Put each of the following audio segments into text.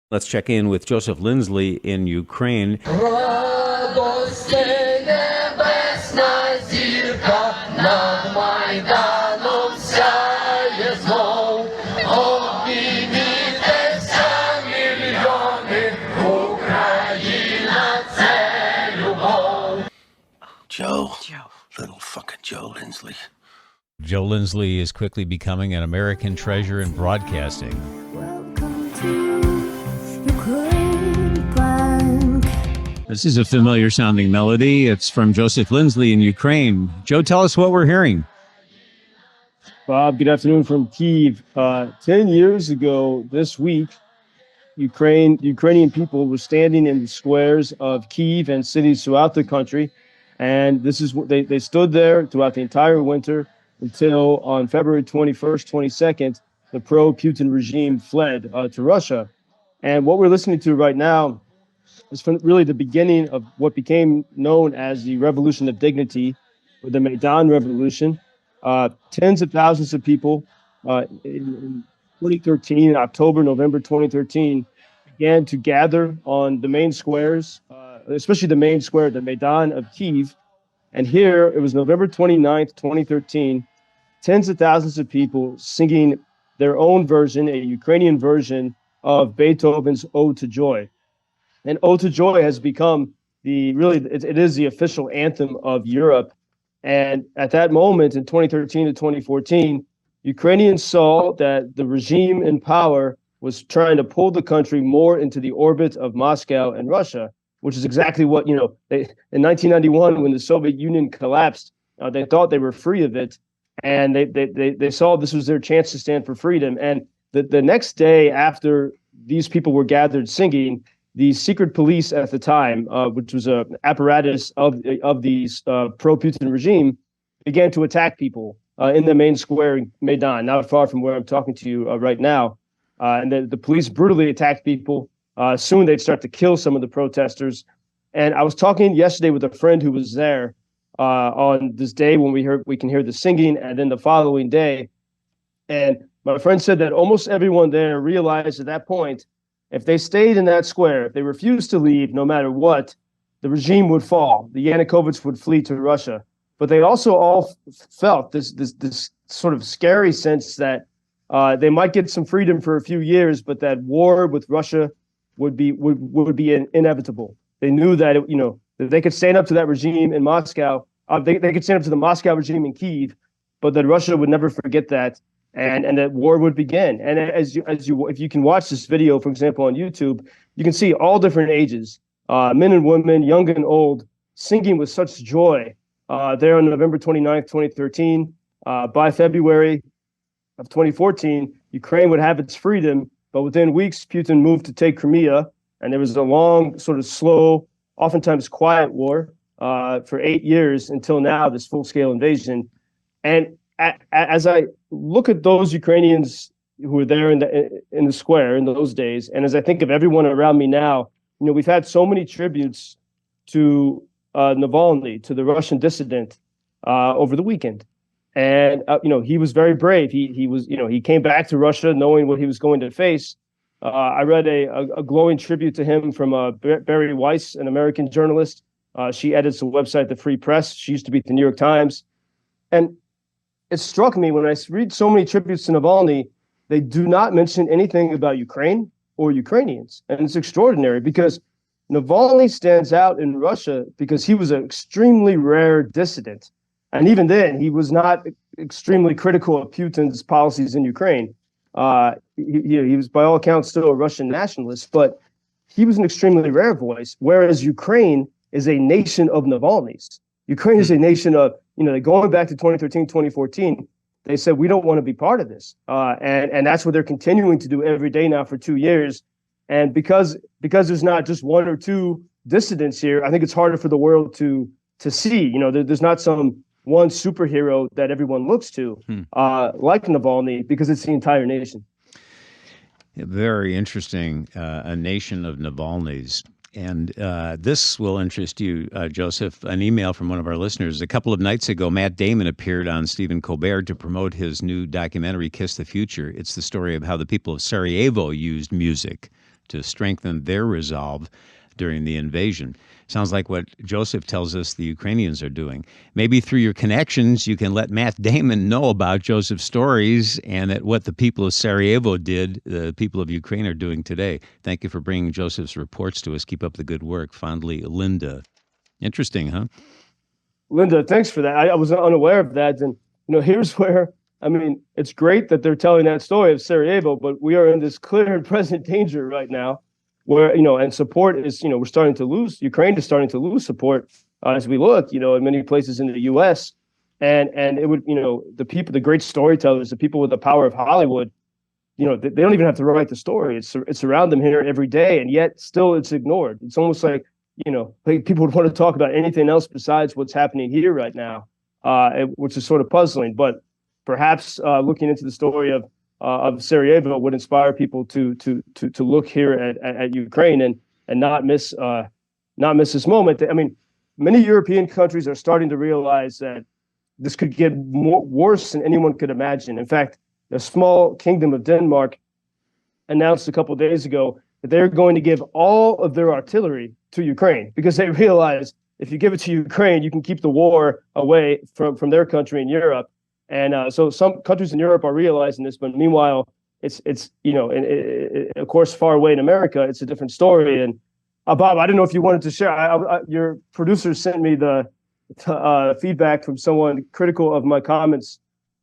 Let's check in with Joseph Lindsley in Ukraine. Радости небесна зірка над Майданом сяє знов. Обіймітеся, мільйони, Україна – це любов. Joe. Little fucking Joe Lindsley. Joe Lindsley is quickly becoming an American treasure in broadcasting. Welcome to Ukraine Bank. This is a familiar sounding melody. It's from Joseph Lindsley in Ukraine. Joe, tell us what we're hearing. Bob, good afternoon from Kyiv. 10 years ago this week, Ukrainian people were standing in the squares of Kyiv and cities throughout the country. And this is what they stood there throughout the entire winter until on February 21st, 22nd, the pro-Putin regime fled to Russia. And what we're listening to right now is from really the beginning of what became known as the Revolution of Dignity, or the Maidan Revolution. Tens of thousands of people in 2013, October, November 2013, began to gather on the main squares, especially the main square, the Maidan of Kyiv. And here, it was November 29th, 2013, tens of thousands of people singing their own version, a Ukrainian version of Beethoven's Ode to Joy. And Ode to Joy has become it is the official anthem of Europe. And at that moment in 2013 to 2014, Ukrainians saw that the regime in power was trying to pull the country more into the orbit of Moscow and Russia, which is exactly what, in 1991, when the Soviet Union collapsed, they thought they were free of it. And they saw this was their chance to stand for freedom. And the next day after these people were gathered singing, the secret police at the time, which was an apparatus of the pro-Putin regime, began to attack people in the main square in Maidan, not far from where I'm talking to you right now. And the police brutally attacked people. Soon they'd start to kill some of the protesters. And I was talking yesterday with a friend who was there on this day when we can hear the singing, and then the following day. And my friend said that almost everyone there realized at that point, if they stayed in that square, if they refused to leave, no matter what, the regime would fall. The Yanukovych would flee to Russia. But they also all felt this sort of scary sense that they might get some freedom for a few years, but that war with Russia would be inevitable. They knew that that they could stand up to that regime in Moscow. They could stand up to the Moscow regime in Kyiv, but that Russia would never forget that. And that war would begin. And if you can watch this video, for example, on YouTube, you can see all different ages, men and women, young and old, singing with such joy there on November 29th, 2013. By February of 2014, Ukraine would have its freedom, but within weeks, Putin moved to take Crimea, and there was a long, sort of slow, oftentimes quiet war for 8 years until now, this full-scale invasion. And as I look at those Ukrainians who were there in the square in those days, and as I think of everyone around me now, we've had so many tributes to Navalny, to the Russian dissident, over the weekend, and he was very brave. He came back to Russia knowing what he was going to face. I read a glowing tribute to him from Barry Weiss, an American journalist. She edits the website The Free Press. She used to be at the New York Times, and it struck me when I read so many tributes to Navalny, they do not mention anything about Ukraine or Ukrainians. And it's extraordinary because Navalny stands out in Russia because he was an extremely rare dissident. And even then, he was not extremely critical of Putin's policies in Ukraine. He was, by all accounts, still a Russian nationalist, but he was an extremely rare voice, whereas Ukraine is a nation of Navalnys. Ukraine is a nation of, going back to 2013, 2014, they said, we don't want to be part of this. And that's what they're continuing to do every day now for 2 years. And because there's not just one or two dissidents here, I think it's harder for the world to see. There's not some one superhero that everyone looks to, like Navalny, because it's the entire nation. Very interesting. A nation of Navalnys. And this will interest you, Joseph. An email from one of our listeners. A couple of nights ago, Matt Damon appeared on Stephen Colbert to promote his new documentary, Kiss the Future. It's the story of how the people of Sarajevo used music to strengthen their resolve during the invasion. Sounds like what Joseph tells us the Ukrainians are doing. Maybe through your connections, you can let Matt Damon know about Joseph's stories and that what the people of Sarajevo did, the people of Ukraine are doing today. Thank you for bringing Joseph's reports to us. Keep up the good work. Fondly, Linda. Interesting, huh? Linda, thanks for that. I was unaware of that. And, here's where, it's great that they're telling that story of Sarajevo, but we are in this clear and present danger right now where, and support is, we're starting to lose, Ukraine is starting to lose support as we look, in many places in the U.S. And it would, the people, the great storytellers, the people with the power of Hollywood, they don't even have to write the story. It's around them here every day, and yet still it's ignored. It's almost like, people would want to talk about anything else besides what's happening here right now, which is sort of puzzling. But perhaps looking into the story of Sarajevo would inspire people to look here at Ukraine and not miss this moment. Many European countries are starting to realize that this could get worse than anyone could imagine. In fact, the small kingdom of Denmark announced a couple of days ago that they're going to give all of their artillery to Ukraine because they realize if you give it to Ukraine, you can keep the war away from their country in Europe. And so some countries in Europe are realizing this, but meanwhile, it's of course, far away in America, it's a different story. And Bob, I don't know if you wanted to share. Your producer sent me the feedback from someone critical of my comments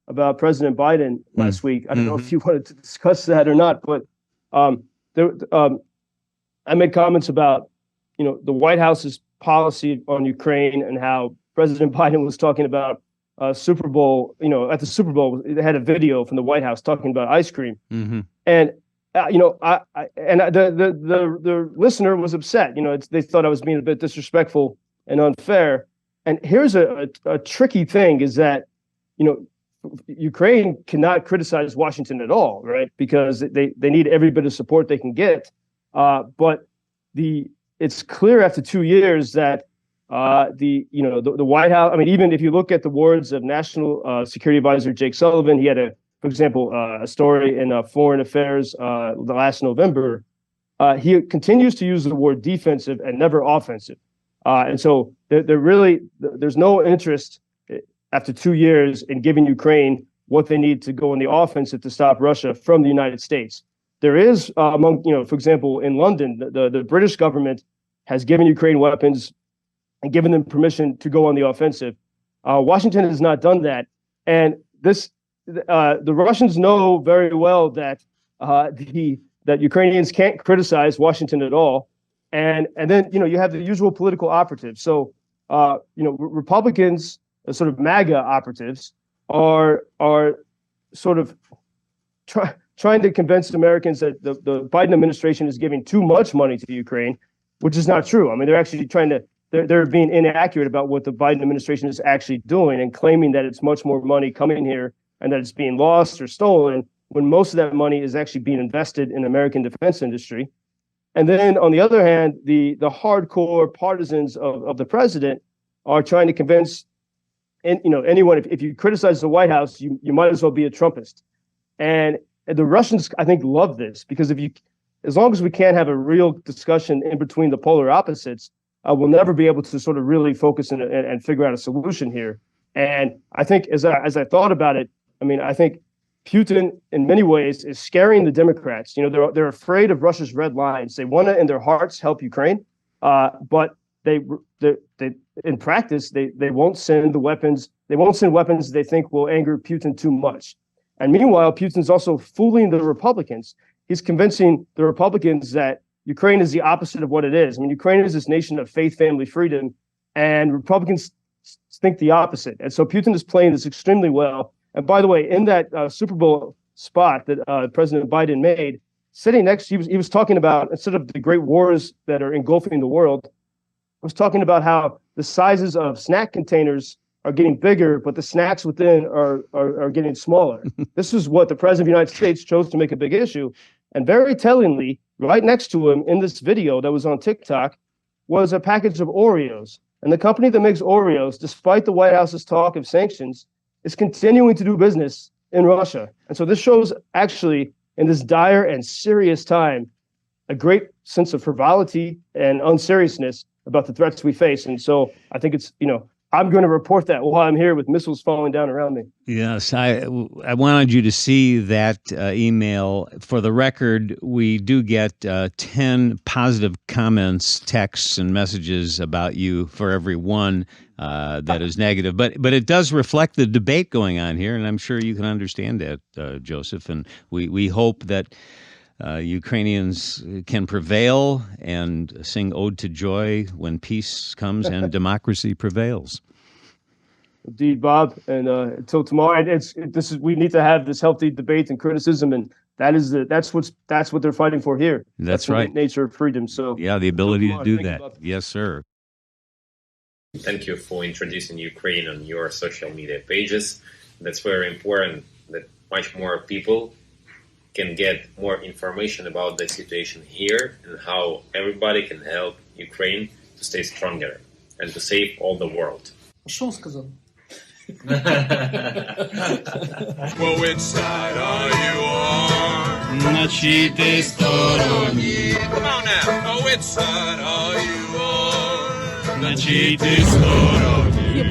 about President Biden last week. I don't know if you wanted to discuss that or not, but I made comments about the White House's policy on Ukraine and how President Biden was talking about Super Bowl, at the Super Bowl, they had a video from the White House talking about ice cream. And, the listener was upset. They thought I was being a bit disrespectful and unfair. And here's a tricky thing is that, Ukraine cannot criticize Washington at all, right? Because they need every bit of support they can get. But it's clear after 2 years that the White House, even if you look at the words of National Security Advisor Jake Sullivan, he had for example, a story in Foreign Affairs the last November. He continues to use the word defensive and never offensive. And so there's no interest after 2 years in giving Ukraine what they need to go on the offensive to stop Russia from the United States. There is for example, in London, the British government has given Ukraine weapons and given them permission to go on the offensive. Washington has not done that. And the Russians know very well that that Ukrainians can't criticize Washington at all. And then, you have the usual political operatives. So, Republicans, sort of MAGA operatives, are sort of trying to convince Americans that the Biden administration is giving too much money to Ukraine, which is not true. They're actually they're being inaccurate about what the Biden administration is actually doing and claiming that it's much more money coming here and that it's being lost or stolen when most of that money is actually being invested in American defense industry. And then on the other hand, the hardcore partisans of the president are trying to convince anyone, if you criticize the White House, you might as well be a Trumpist. And the Russians, I think, love this because as long as we can't have a real discussion in between the polar opposites, we'll never be able to sort of really focus and figure out a solution here. And I think as I thought about it, I think Putin, in many ways, is scaring the Democrats. They're afraid of Russia's red lines. They want to, in their hearts, help Ukraine, but they in practice they won't send the weapons. They won't send weapons they think will anger Putin too much. And meanwhile, Putin's also fooling the Republicans. He's convincing the Republicans that Ukraine is the opposite of what it is. Ukraine is this nation of faith, family, freedom, and Republicans think the opposite. And so Putin is playing this extremely well. And by the way, in that Super Bowl spot that President Biden made, sitting next, he was talking about, instead of the great wars that are engulfing the world, I was talking about how the sizes of snack containers are getting bigger, but the snacks within are getting smaller. This is what the President of the United States chose to make a big issue. And very tellingly, right next to him in this video that was on TikTok was a package of Oreos. And the company that makes Oreos, despite the White House's talk of sanctions, is continuing to do business in Russia. And so this shows actually in this dire and serious time, a great sense of frivolity and unseriousness about the threats we face. And so I think it's, I'm going to report that while I'm here with missiles falling down around me. Yes, I wanted you to see that email. For the record, we do get 10 positive comments, texts, and messages about you for every one that is negative. But it does reflect the debate going on here, and I'm sure you can understand that, Joseph. And we hope that Ukrainians can prevail and sing Ode to Joy when peace comes and democracy prevails. Indeed, Bob. And until tomorrow, we need to have this healthy debate and criticism, and that's what they're fighting for here. That's right. The nature of freedom. So yeah, the ability to do that. Yes, sir. Thank you for introducing Ukraine on your social media pages. That's very important that much more people can get more information about the situation here and how everybody can help Ukraine to stay stronger and to save all the world. Що сказав? Well, which side are you on? На чиїй ти стороні? Come on now. Oh, which side are you on? На чиїй ти стороні?